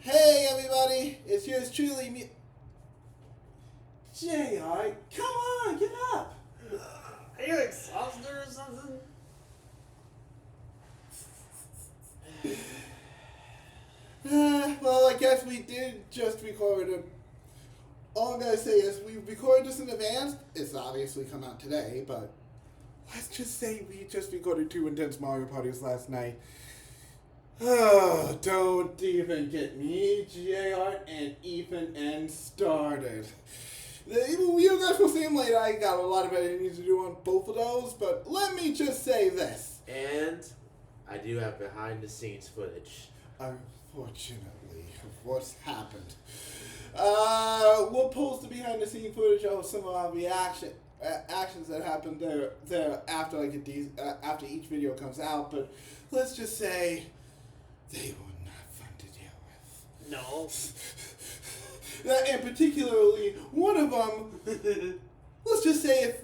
Hey everybody, it's yours truly, me. Jart, come on, get up. Are you exhausted or something? Well, I guess we did just record it. All I'm gonna say is we recorded this in advance. It's obviously come out today, but let's just say we just recorded two intense Mario parties last night. Oh, don't even get me, JR and Ethan and started. You guys will see him later. I got a lot of editing to do on both of those, but let me just say this. And I do have behind the scenes footage. Unfortunately, of what's happened. We'll post the behind the scene footage of some of our actions that happened there after after each video comes out, but let's just say they were not fun to deal with. No. And particularly one of them. Let's just say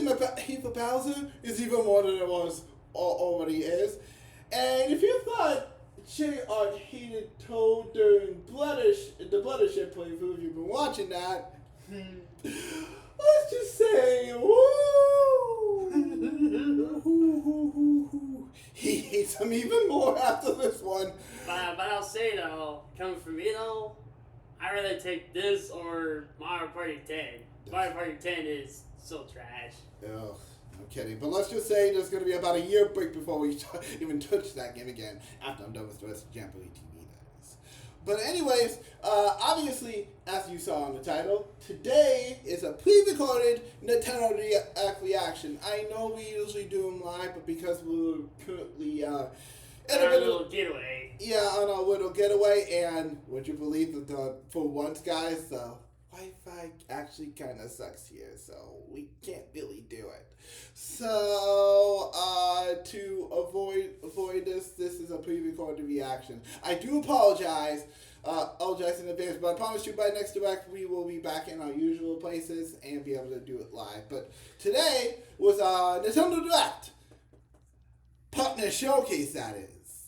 my hate for Bowser is even more than it was already is. And if you thought J.R. hated Toad during the Bloodship playthrough, if you've been watching that, let's just say, woo! He hates him even more after this one. But I'll say though, coming from me though, I'd rather take this or Mario Party 10. Mario Party 10 is so trash. Oh, no kidding. But let's just say there's going to be about a year break before we even touch that game again, after I'm done with the rest of Jamboree TV, that is. But anyways, obviously, as you saw on the title, today is a pre-recorded Nintendo Direct reaction. I know we usually do them live, but because we're currently And our little getaway. Yeah, on our little getaway, and would you believe that for once, guys, the Wi-Fi actually kind of sucks here, so we can't really do it. So, to avoid this is a pre-recorded reaction. I do apologize in advance, but I promise you by next Direct we will be back in our usual places and be able to do it live. But today was Nintendo Direct Partner Showcase, that is.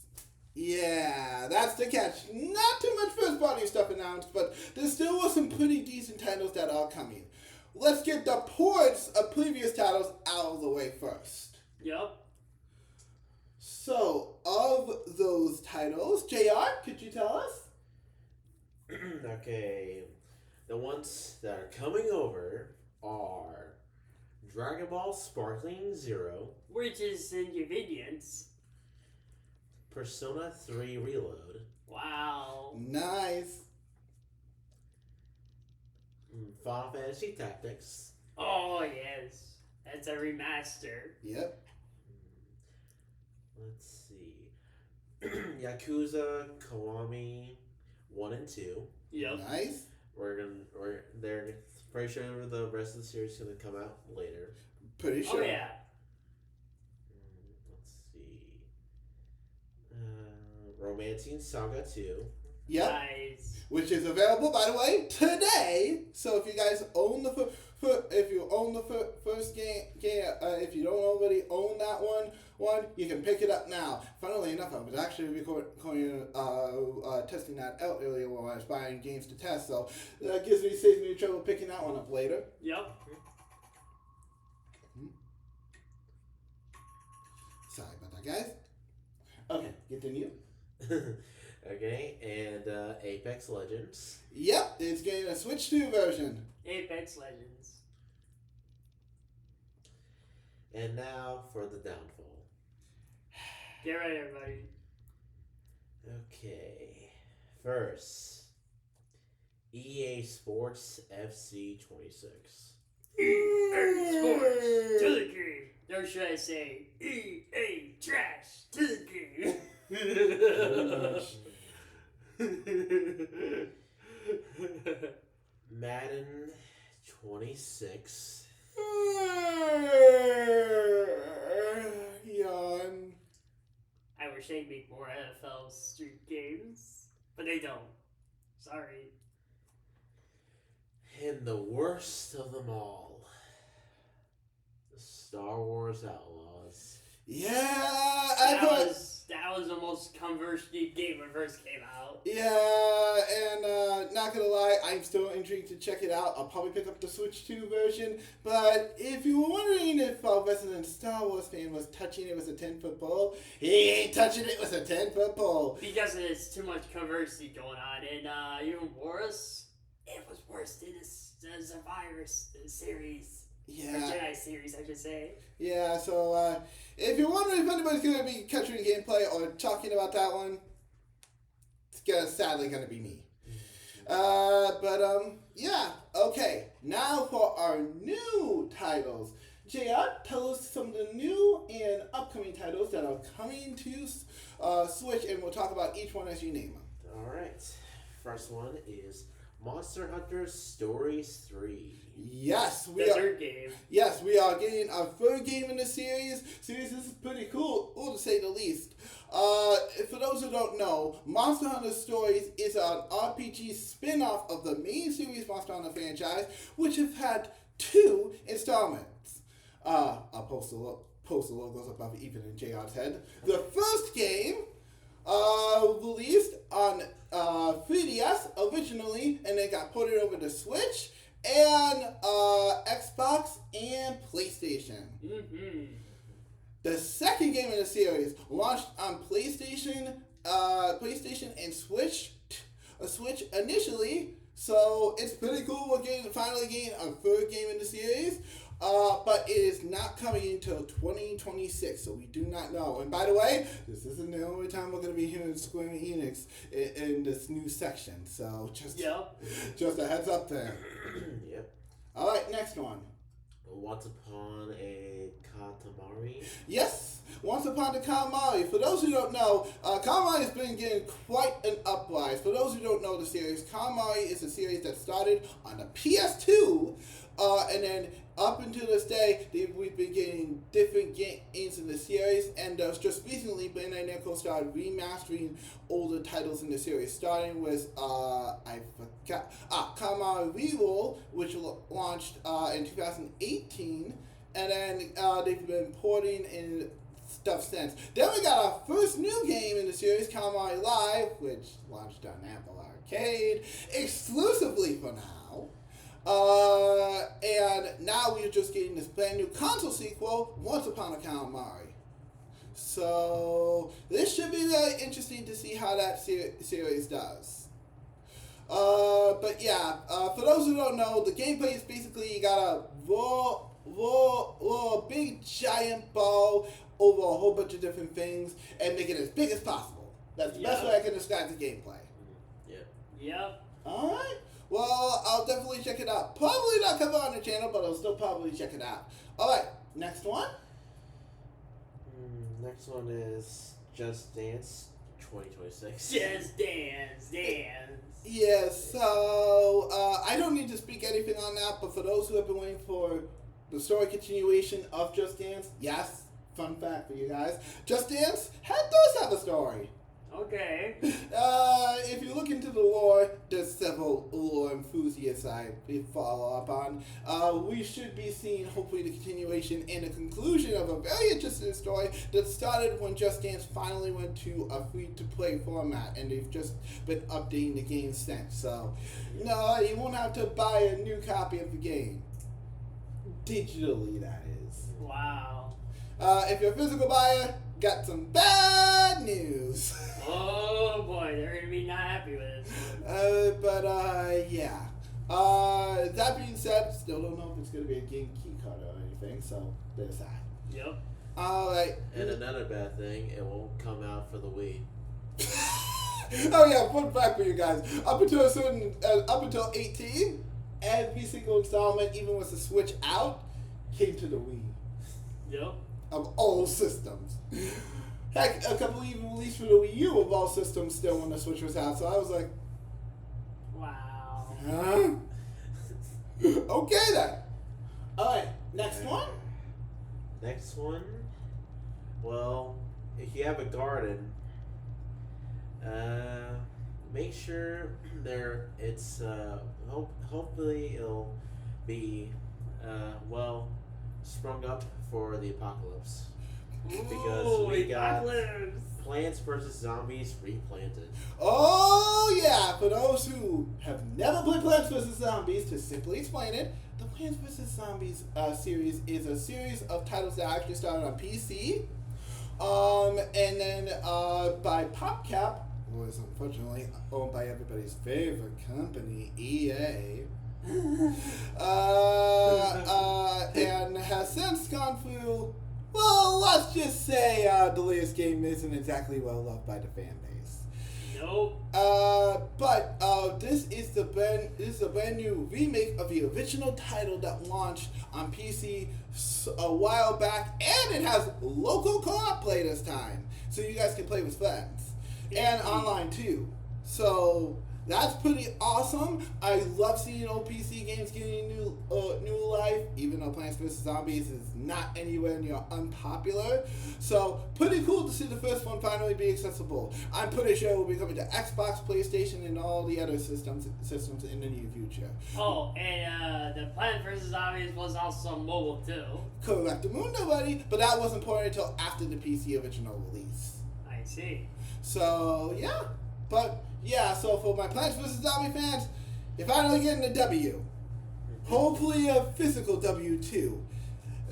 Yeah, that's the catch. Not too much first party stuff announced, but there still was some pretty decent titles that are coming. Let's get the ports of previous titles out of the way first. Yep. So, of those titles, JR, could you tell us? Okay. The ones that are coming over are Dragon Ball Sparkling Zero, Which is inconvenience. Persona 3 Reload, Wow. Nice. Final Fantasy Tactics, Oh yes. That's a remaster. Yep. let's see, Yakuza Kiwami 1 and 2. Yep. Nice. They're pretty sure the rest of the series is going to come out later. Pretty sure. Oh yeah. Let's see. Romancing Saga 2. Yep. Nice. Which is available, by the way, today. So if you guys own the first game, if you don't already own that one, you can pick it up now. Funnily enough, I was actually testing that out earlier when I was buying games to test, so that saves me trouble picking that one up later. Yep. Sorry about that, guys. Okay, continue. Okay, and Apex Legends. Yep, it's getting a Switch 2 version. Apex Legends. And now for the downfall. Get ready, everybody. Okay, first, EA Sports FC 26. EA Sports to the green. Or should I say EA Trash to the green? Madden 26. Yawn. I wish they'd make more NFL Street games, but they don't. Sorry. And the worst of them all, the Star Wars Outlaws. Yeah, I put. That was the most controversial game when it first came out. Yeah, and not gonna lie, I'm still intrigued to check it out. I'll probably pick up the Switch 2 version. But if you were wondering if a resident Star Wars fan was touching it with a 10-foot pole, he ain't touching it with a 10-foot pole. Because there's too much controversy going on, and even worse, it was worse than the Survivor series. Yeah. Or Jedi series, I should say. Yeah, so if you're wondering if anybody's going to be capturing gameplay or talking about that one, it's sadly going to be me. Yeah, okay. Now for our new titles. Jart, tell us some of the new and upcoming titles that are coming to Switch, and we'll talk about each one as you name them. Alright. First one is Monster Hunter Stories 3. Yes, the third game. Yes, we are getting our third game in the series. This is pretty cool to say the least. For those who don't know, Monster Hunter Stories is an RPG spin-off of the main series Monster Hunter franchise, which have had 2 installments. I'll post the logos above even in JR's head. The first game released on 3DS originally, and then got ported over to Switch and Xbox and PlayStation. Mm-hmm. The second game in the series launched on PlayStation and Switch initially, so it's pretty cool. We're finally getting a third game in the series. But it is not coming until 2026, so we do not know. And by the way, this isn't the only time we're going to be hearing Square Enix in this new section. So just a heads up there. Yep. All right, next one. Once Upon a Katamari. Yes, Once Upon a Katamari. For those who don't know, Katamari has been getting quite an uprise. For those who don't know the series, Katamari is a series that started on the PS2, and then up until this day, we've been getting different games in the series, and just recently, Bandai Namco started remastering older titles in the series, starting with, Katamari Reroll, which launched in 2018, and then they've been porting in stuff since. Then we got our first new game in the series, Katamari Live, which launched on Apple Arcade, exclusively for now. And now we're just getting this brand new console sequel, Once Upon a Katamari. So this should be very interesting to see how that series does. But yeah, for those who don't know, the gameplay is basically you gotta roll a big giant ball over a whole bunch of different things and make it as big as possible. That's the best way I can describe the gameplay. Yep. Alright. Well, I'll definitely check it out. Probably not cover on the channel, but I'll still probably check it out. Alright, next one. Next one is Just Dance 2026. Just Dance. Yeah, so I don't need to speak anything on that, but for those who have been waiting for the story continuation of Just Dance, yes, fun fact for you guys, Just Dance does have a story. Okay. If you look into the lore, there's several lore enthusiasts I follow up on. We should be seeing, hopefully, the continuation and the conclusion of a very interesting story that started when Just Dance finally went to a free-to-play format, and they've just been updating the game since. So, no, you won't have to buy a new copy of the game. Digitally, that is. Wow. If you're a physical buyer, got some bad news. Oh boy, they're gonna be not happy with this one. Yeah. That being said, still don't know if it's gonna be a game key card or anything, so there's that. Yep. Alright. And another bad thing, it won't come out for the Wii. Oh yeah, fun fact for you guys. Up until 18, every single installment, even with the Switch out, came to the Wii. Yep. Of all systems. Heck, a couple even released for the Wii U of all systems still when the Switch was out, so I was like, wow. huh? Okay then. Alright, next one? Next one? Well, if you have a garden, make sure it's hopefully it'll be sprung up for the apocalypse. Because we got Apocalypse. Plants vs. Zombies Replanted. Oh yeah! For those who have never played Plants vs. Zombies, to simply explain it, the Plants vs. Zombies series is a series of titles that actually started on PC, and then by PopCap, was unfortunately owned by everybody's favorite company, EA. And has since gone through, well, let's just say the latest game isn't exactly well loved by the fan base. Nope. But this is a brand new remake of the original title that launched on PC a while back, and it has local co-op play this time, so you guys can play with friends and online too. So that's pretty awesome. I love seeing old PC games getting new life, even though Plants vs. Zombies is not anywhere near unpopular. So pretty cool to see the first one finally be accessible. I'm pretty sure it will be coming to Xbox, PlayStation, and all the other systems in the near future. Oh, and the Plant vs. Zombies was also mobile too. Correct, buddy. But that wasn't ported until after the PC original release. I see. So yeah, but yeah. So for my Plants vs. Zombie fans, you're finally getting a W. Hopefully a physical W too.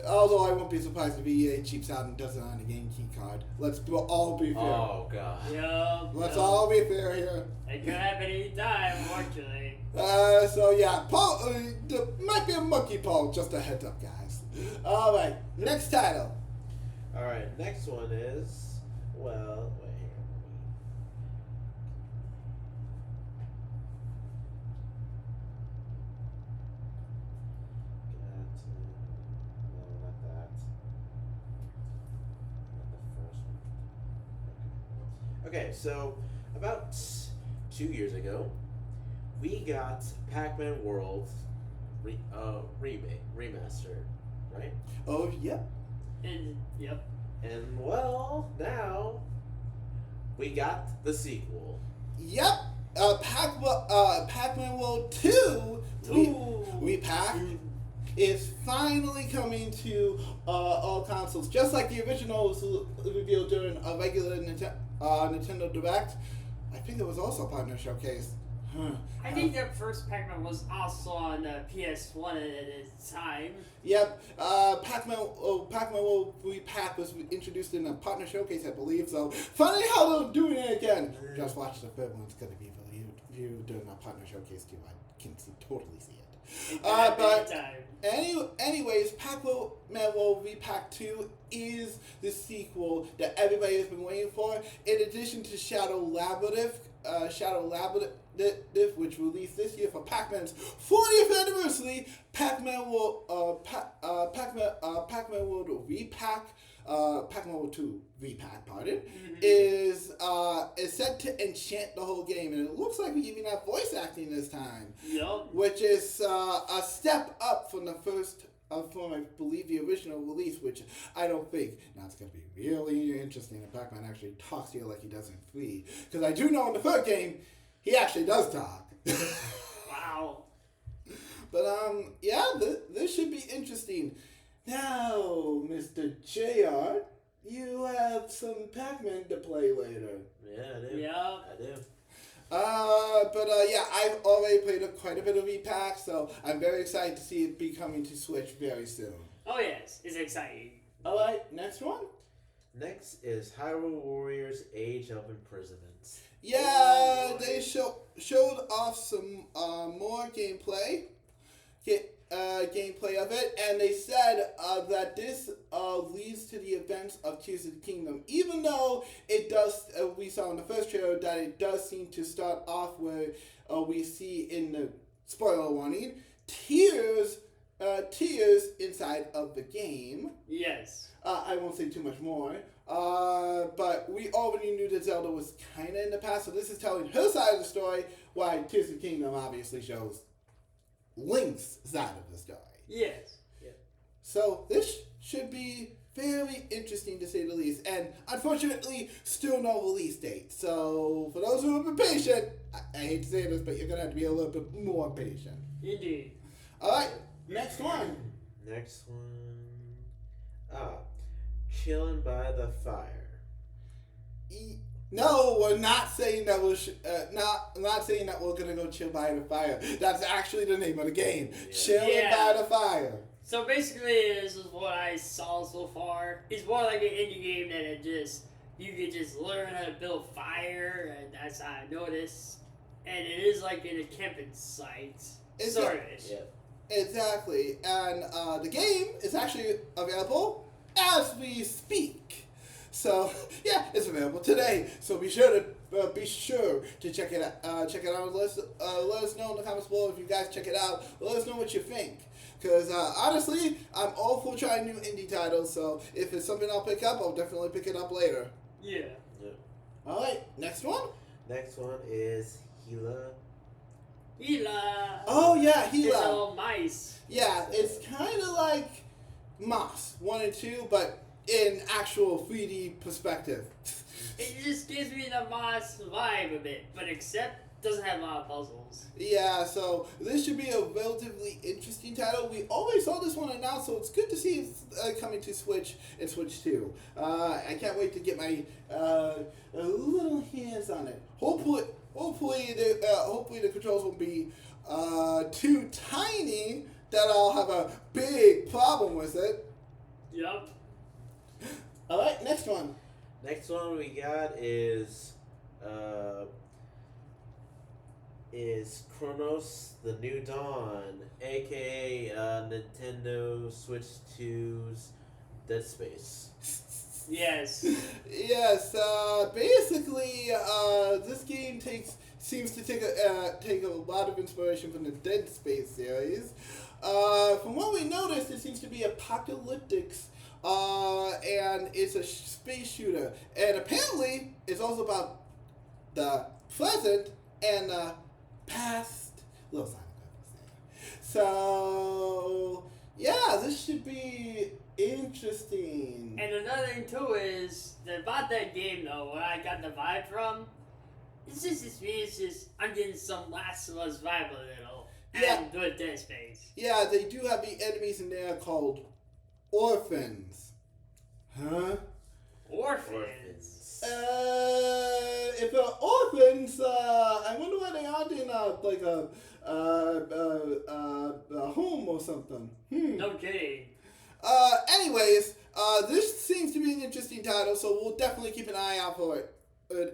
Although I won't be surprised if EA cheaps out and does it on a game key card. Let's all be fair. Oh god. Yep. Let's all be fair here. It could happen any time, unfortunately. So yeah, Paul, there might be a monkey poll. Just a heads up, guys. All right, next title. All right, next one is, well, wait here. No, not that. Not the first one. Okay, so about 2 years ago, we got Pac-Man World remaster, right? Oh yep. And yep. And well, now we got the sequel. Yep. Pac-Man World 2 Repack is finally coming to all consoles, just like the original was revealed during a regular Nintendo Direct. I think there was also a partner showcase. I think their first Pac-Man was also on PS1 at its time. Yep, Pac-Man World Repack was introduced in a partner showcase, I believe. So funny how they're doing it again. Just watch the third one; it's gonna be reviewed during a partner showcase too. I can totally see it. But anyways, Pac-Man World Repack 2 is the sequel that everybody has been waiting for. In addition to Shadow Labyrinth, which released this year for Pac-Man's 40th anniversary, Pac-Man World Repack, Pac-Man World 2 Repack, is set to enchant the whole game, and it looks like we even have voice acting this time. Yup. Which is a step up from the first, from I believe the original release, which I don't think. Now it's going to be really interesting if Pac-Man actually talks here like he does in 3. Because I do know in the third game, he actually does talk. Wow. But yeah, this should be interesting. Now, Mr. Jart, you have some Pac-Man to play later. Yeah, I do. Yep. I do. But yeah, I've already played quite a bit of Repack, so I'm very excited to see it be coming to Switch very soon. Oh yes, it's exciting. Alright, next one? Next is Hyrule Warriors Age of Imprisonment. Yeah, they showed off some more gameplay. Gameplay of it, and they said that this leads to the events of Tears of the Kingdom, even though it does, we saw in the first trailer that it does seem to start off where we see in the spoiler warning, tears inside of the game. Yes. I won't say too much more, but we already knew that Zelda was kind of in the past, so this is telling her side of the story, why Tears of the Kingdom obviously shows Link's side of the story. Yes. Yeah. So this should be very interesting to say the least. And unfortunately, still no release date. So for those who have been patient, I hate to say this, but you're going to have to be a little bit more patient. chilling by the fire. No, we're not saying that not saying that we're gonna go chill by the fire. That's actually the name of the game. Yeah. Chilling by the fire. So basically, this is what I saw so far. It's more like an indie game that you can just learn how to build fire, and that's how I noticed. And it is like in a camping site, sort of. Yeah. Exactly, and the game is actually available as we speak. So yeah, it's available today. So be sure to check it out. Check it out. Let us know in the comments below if you guys check it out. Let us know what you think. Because honestly, I'm all for trying new indie titles. So if it's something I'll pick up, I'll definitely pick it up later. Yeah. All right, next one. Next one is Gila. Gila. Oh yeah, It's Gila. all mice. Yeah, it's kind of like Moss 1 and 2, but in actual 3D perspective. It just gives me the Moss vibe a bit, but except doesn't have a lot of puzzles. Yeah, so this should be a relatively interesting title. We always saw this one announced, so it's good to see it's coming to Switch and Switch 2. I can't wait to get my little hands on it. Hopefully the controls won't be too tiny that I'll have a big problem with it. Yup. All right, next one. Next one we got is Chronos: The New Dawn, aka Nintendo Switch 2's Dead Space. Yes. Yes. Basically, this game seems to take a lot of inspiration from the Dead Space series. From what we noticed, it seems to be apocalyptic, and it's a space shooter, and apparently it's also about the present and the past. Little sign. So yeah, this should be interesting. And another thing too is that about that game though, where I got the vibe from, it's just I'm getting some Last of Us vibe a little. Yeah. And with Dead Space. Yeah, they do have the enemies in there called orphans. Huh? Orphans. If they're orphans, I wonder why they aren't in like a home or something. No kidding. Anyways, this seems to be an interesting title, so we'll definitely keep an eye out for it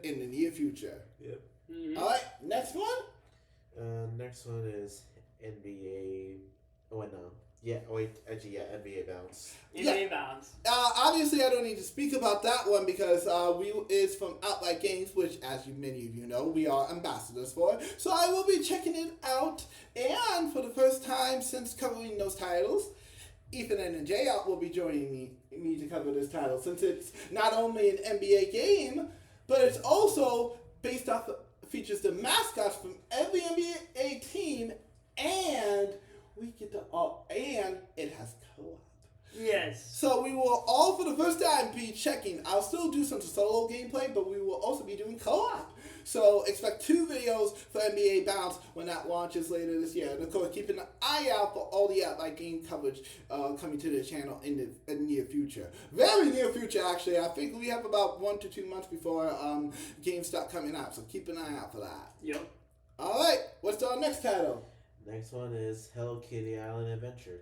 in the near future. Yep. Mm-hmm. All right, next one. Next one is NBA. Oh wait, no. Yeah. Oh wait. Actually, yeah. NBA Bounce. NBA Bounce. Obviously, I don't need to speak about that one because it's from Outright Games, which, as many of you know, we are ambassadors for. So I will be checking it out, and for the first time since covering those titles, Ethan and Jay will be joining me to cover this title, since it's not only an NBA game, but it's also based off features the mascots from every NBA team, and we get to and it has co-op. Yes. So we will all, for the first time, be checking. I'll still do some solo gameplay, but we will also be doing co-op. So expect 2 videos for NBA Bounce when that launches later this year. And of course, keep an eye out for all the Outright game coverage coming to the channel in the near future. Very near future, actually. I think we have about 1 to 2 months before games start coming out. So keep an eye out for that. Yep. All right, what's our next title? Next one is Hello Kitty Island Adventure.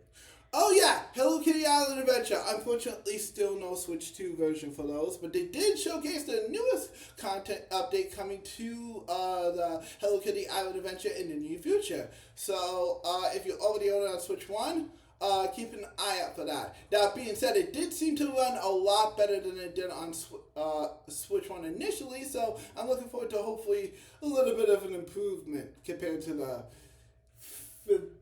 Oh yeah, Hello Kitty Island Adventure. Unfortunately, still no Switch 2 version for those, but they did showcase the newest content update coming to the Hello Kitty Island Adventure in the near future. So if you already own it on Switch 1, keep an eye out for that. That being said, it did seem to run a lot better than it did on Switch 1 initially, so I'm looking forward to hopefully a little bit of an improvement compared to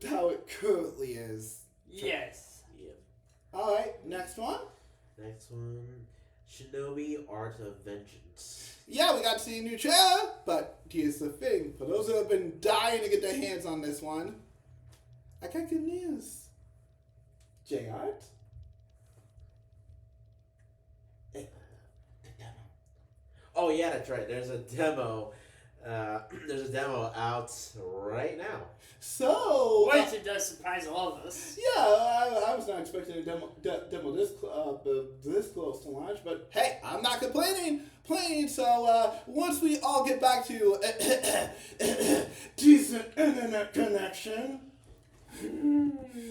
how it currently is. Yes. Yep. All right, next one. Next one, Shinobi Art of Vengeance. Yeah, we got to see a new trailer, but here's the thing. For those who have been dying to get their hands on this one, I got good news. Jart? Oh yeah, that's right. There's a demo There's a demo out right now. So, Which it does surprise all of us. yeah, I was not expecting a demo this close to launch, but hey, I'm not complaining. So once we all get back to decent internet connection.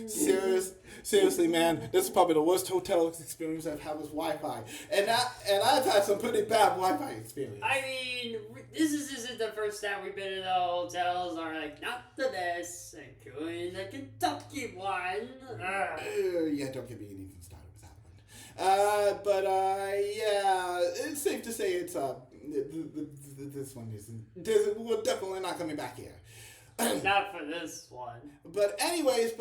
Seriously, man, this is probably the worst hotel experience I've had with Wi-Fi, and I've had some pretty bad Wi-Fi experience. I mean, this isn't the first time we've been in the hotels are like not the best, including the Kentucky one. Yeah, don't get me even started with that one. But yeah, it's safe to say it's this one we're definitely not coming back here. Not for this one. But anyways,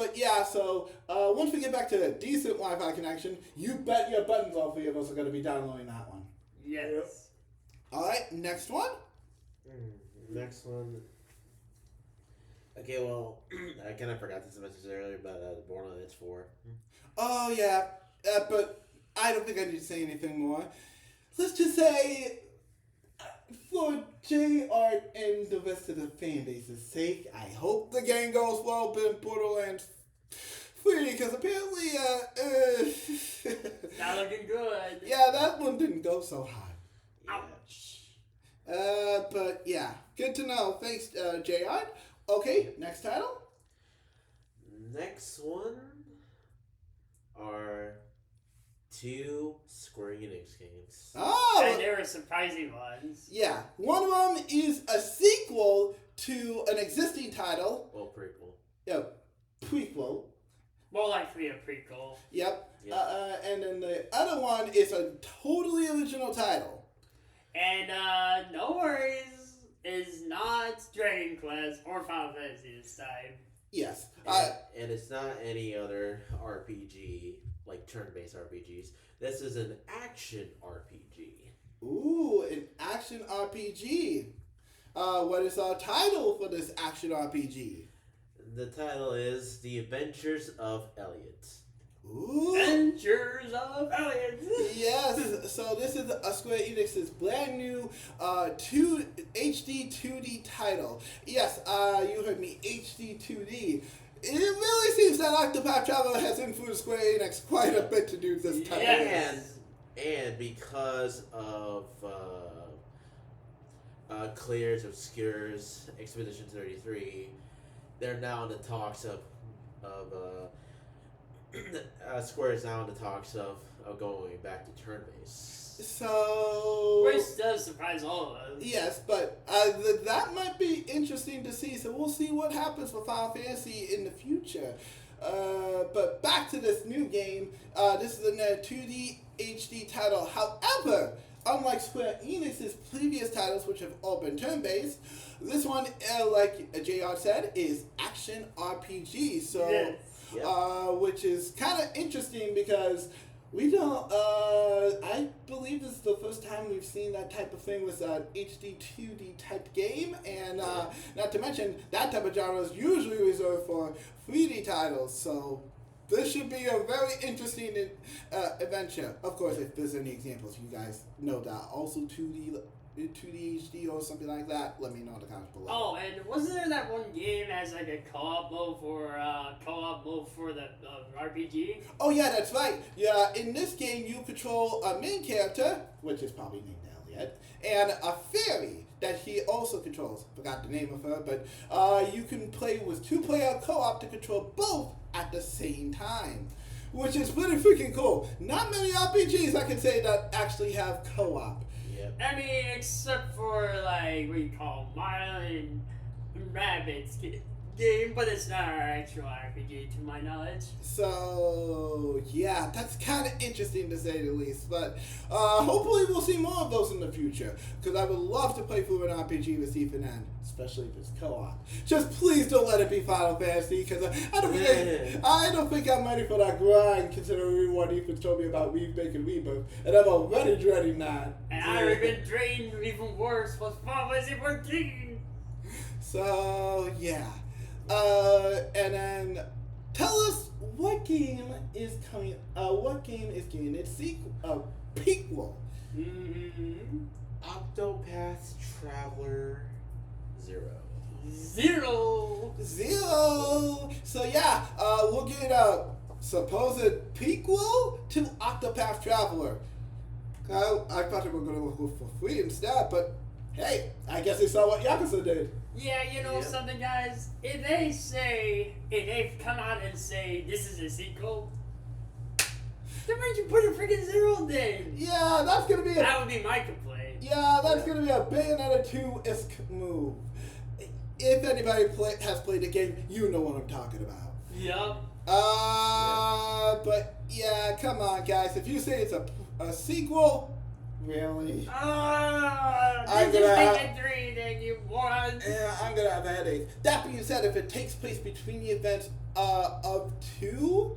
so once we get back to a decent Wi-Fi connection, you bet your buttons all three of us are going to be downloading that one. Yes. Yep. All right, next one. Next one. Okay, well, I kind of forgot this message earlier about Borderlands 4. Oh yeah, but I don't think I need to say anything more. Let's just say, for Jart and the rest of the fan base's sake, I hope the game goes well in Borderlands 3, because apparently, Not looking good. yeah, that one didn't go so hot. Ouch. But yeah, good to know. Thanks, Jart. Okay, next title. Next one are 2 Square Enix games. Oh, And there were surprising ones. yeah. One of them is a sequel to an existing title. Well, prequel. Yeah, prequel. More likely a prequel. Yep. Yep. And then the other one is a totally original title. And no worries, is not Dragon Quest or Final Fantasy this time. Yes. And it's not any other RPG, like turn-based RPGs. This is an action RPG. Ooh, an action RPG. What is our title for this action RPG? The title is The Adventures of Elliot. Ooh. Adventures of Elliot. Yes, so this is a Square Enix's brand new HD 2D title. Yes, you heard me, HD 2D. It really seems that Octopath Traveler has influenced Square Enix quite a bit to do this title. Yes. And because of Clear's Obscure's Expedition 33, they're now in the talks of Square is now in the talks of going back to turn-based. So... Which does surprise all of us. Yes, but that might be interesting to see. So we'll see what happens for Final Fantasy in the future. But back to this new game. This is a 2D HD title. However, unlike Square Enix's previous titles, which have all been turn-based, this one, like JR said, is action RPG. So, Yes. Yep. which is kind of interesting because we don't. I believe this is the first time we've seen that type of thing with an HD 2D type game, and not to mention that type of genre is usually reserved for 3D titles. So this should be a very interesting adventure. Of course, if there's any examples, you guys know that. Also 2D HD or something like that, let me know in the comments below. Oh, and wasn't there that one game that has like a co-op mode for the RPG? Oh yeah, that's right. Yeah, in this game you control a main character, which is probably named Elliot, and a fairy that he also controls. Forgot the name of her, but you can play with 2-player co-op to control both at the same time, which is pretty freaking cool. Not many RPGs I can say that actually have co-op. Yep. I mean, except for like what you call Mario and Rabbids game, but it's not an actual RPG to my knowledge. So yeah, that's kind of interesting to say the least. But hopefully we'll see more of those in the future, because I would love to play through an RPG with Ethan N, especially if it's co-op. Just please don't let it be Final Fantasy, because I don't think I'm ready for that grind, considering what Ethan told me about Remake and Rebirth, and I'm already dreading that. And I've been drained even worse with Final Fantasy 14. So yeah. And then tell us what game is coming. What game is getting its prequel? Mm-hmm. Octopath Traveler 0. 0. 0. So yeah, we'll get a supposed prequel to Octopath Traveler. I thought they were going to go for free instead, but hey, I guess they saw what Yakuza did. Yeah, you know something, guys? If they come out and say this is a sequel, then why'd you put a freaking 0 then? Yeah, that's going to be That would be my complaint. Yeah, that's going to be a Bayonetta 2-esque move. If anybody has played the game, you know what I'm talking about. Yup. But yeah, come on, guys. If you say it's a sequel, really? They just make it 3, then you won. Yeah, I'm gonna have a headache. That being said, if it takes place between the events of 2,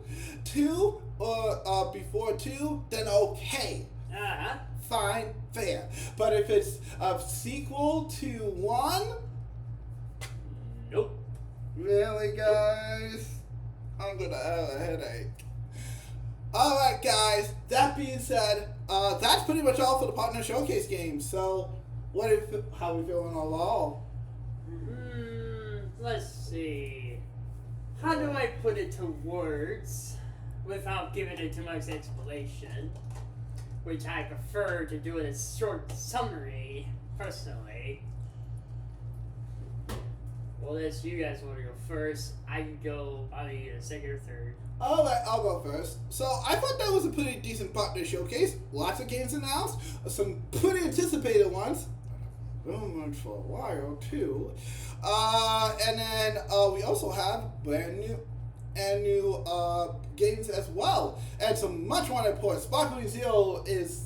or before 2, then okay. Uh-huh. Fine, fair. But if it's a sequel to 1, nope. really, guys? I'm gonna have a headache. Alright, guys. That being said, that's pretty much all for the Partner Showcase game. So, how are we feeling overall? Let's see. How do I put it to words without giving it too much explanation? Which I prefer to do in a short summary, personally. Well, that's you guys want to go first. I can go probably second or third. Alright, I'll go first. So, I thought that was a pretty decent Partner Showcase. Lots of games announced. Some pretty anticipated ones. Been much for a while, too. And then we also have brand new games as well. And some much wanted ports. Sparkling Zero is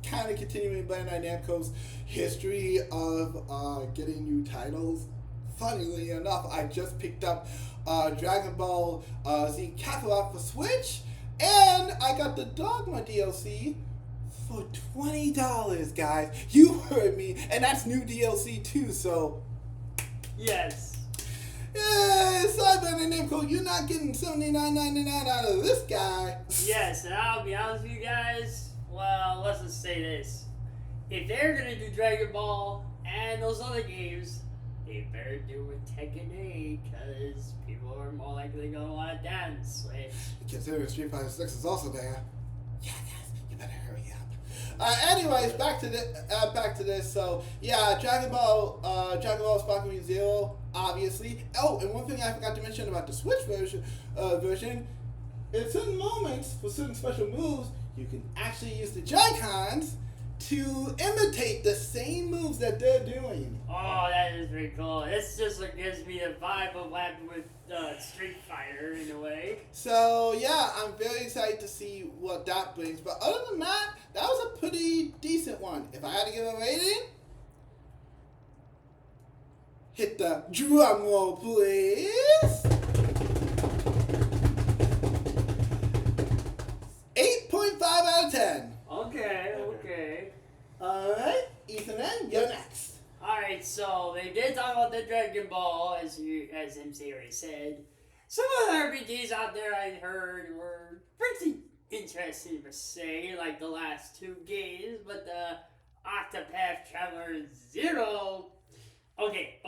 kind of continuing Bandai Namco's history of getting new titles. Funnily enough, I just picked up Dragon Ball Z Kakarot for Switch, and I got the Dogma DLC for $20, guys. You heard me, and that's new DLC too, so... Yes. Yeah, sorry, Bandai Namco, you're not getting $79.99 out of this guy. Yes, and I'll be honest with you guys. Well, let's just say this. If they're going to do Dragon Ball and those other games, they better do it Tekken 8, because people are more likely going to want to dance Switch. Considering Street Fighter 6 is also there. Yeah, guys, you better hurry up. Anyways, back to this. So yeah, Dragon Ball Sparkling Zero, obviously. Oh, and one thing I forgot to mention about the Switch version, in certain moments for certain special moves, you can actually use the Joy-Cons to imitate the same moves that they're doing. Oh, that is pretty cool. This just gives me a vibe of what happened with Street Fighter in a way. So yeah, I'm very excited to see what that brings. But other than that, that was a pretty decent one. If I had to give a rating, hit the drum roll, please. 8.5 out of 10. Okay. Alright, Ethan, you're next. Alright, so they did talk about the Dragon Ball, as MC already said. Some of the RPGs out there I heard were pretty interesting per se, like the last 2 games, but the Octopath Traveler 0. Okay.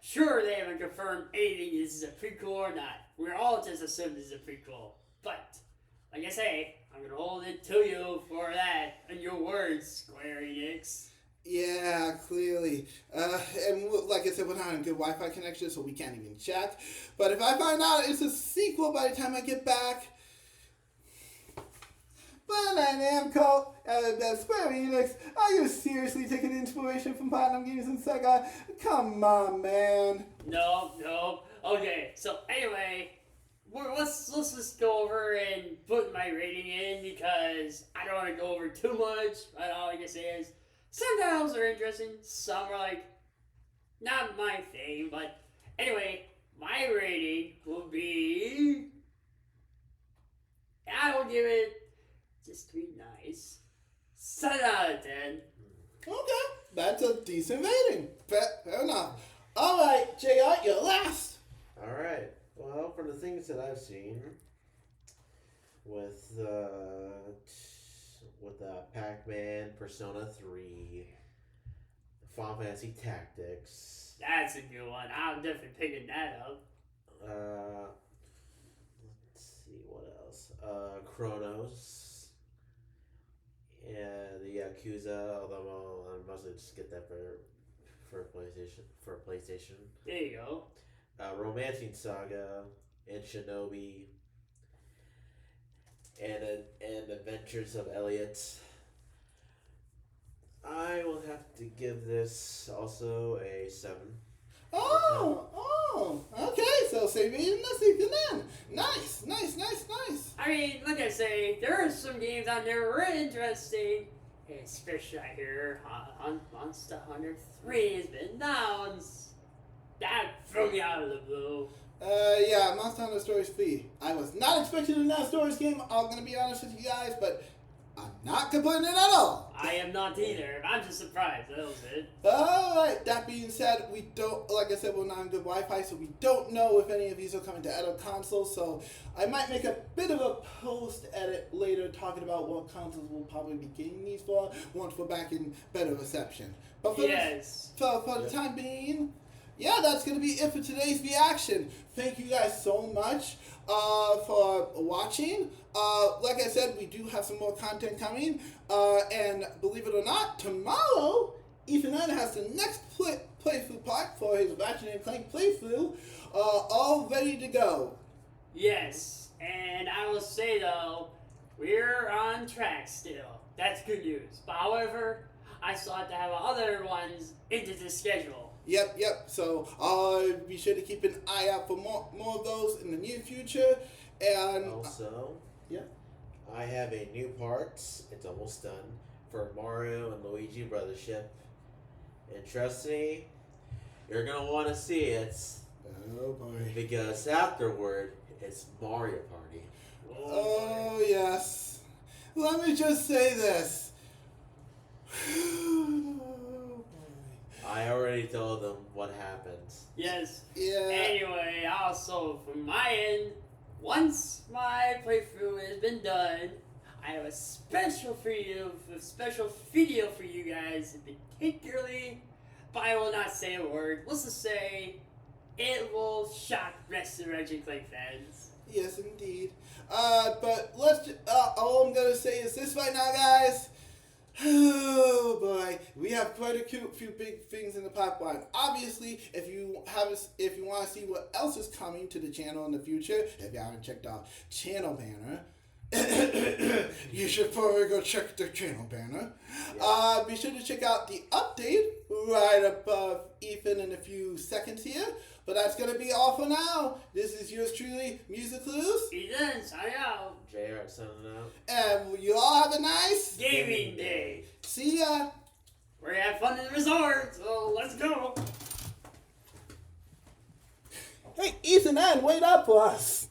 Sure, they haven't confirmed anything this is a prequel or not. We're all just assuming this is a prequel. But, like I say, I'm going to hold it to you for that, and your words, Square Enix. Yeah, clearly. And like I said, we're not on a good Wi-Fi connection, so we can't even check. But if I find out it's a sequel by the time I get back... Bandai Namco, Square Enix, are you seriously taking inspiration from Platinum Games and Sega? Come on, man. No. Okay, so anyway, let's just go over and put my rating in, because I don't want to go over too much. But all I can say is, some titles are interesting, some are like, not my thing, but anyway, my rating will be, I will give it, just to be nice, 7 out of 10. Okay, that's a decent rating. Fair enough. Alright, JR, you're last. Alright. Well, for the things that I've seen with Pac-Man, Persona 3, Final Fantasy Tactics, That's a good one. I'm definitely picking that up. Let's see what else. Chronos. Yeah, the Yakuza. Although I'll mostly just get that for PlayStation. For PlayStation. There you go. Romancing Saga and Shinobi and Adventures of Elliot. I will have to give this also a 7. Okay, so save it and sleeping in. Nice. I mean, like I say, there are some games on there that were interesting. Especially I hear Monster Hunter 3 has been announced. That threw me out of the blue. Yeah, Monster Hunter Stories 3. I was not expecting a that Stories game, I'm gonna be honest with you guys, but I'm not complaining at all. I am not either. I'm just surprised. That was it. Alright, that being said, we don't, like I said, we're not on good Wi-Fi, so we don't know if any of these are coming to adult consoles, so I might make a bit of a post-edit later talking about what consoles we'll probably be getting these for once we're back in better reception. But for, for the time being, yeah, that's going to be it for today's reaction. Thank you guys so much for watching. Like I said, we do have some more content coming. And believe it or not, tomorrow, Ethan has the next playthrough part for his Ratchet and Clank playthrough all ready to go. Yes, and I will say though, we're on track still. That's good news. But however, I still have to have other ones into the schedule. Yep. So be sure to keep an eye out for more of those in the near future. And also, yeah, I have a new part. It's almost done for Mario and Luigi Brothership. And trust me, you're gonna want to see it. Oh boy. Because afterward, it's Mario Party. Oh yes. Let me just say this. I already told them what happens. Yes. Yeah. Anyway, also from my end, once my playthrough has been done, I have a special video for you guys, particularly, but I will not say a word. Let's just say it will shock the rest of the Ratchet & Clank fans. Yes, indeed. But let's. All I'm gonna say is this right now, guys. Oh boy, we have quite a few big things in the pipeline. Obviously, if you want to see what else is coming to the channel in the future, if you haven't checked out channel banner, you should probably go check the channel banner. Yeah. Be sure to check out the update right above Ethan in a few seconds here. But that's gonna be all for now. This is yours truly, Music Clues. Ethan, sign out. Jart signing out. And you all have a nice Gaming day. See ya. We're gonna have fun in the resort, so let's go. Hey, Ethan, wait up for us.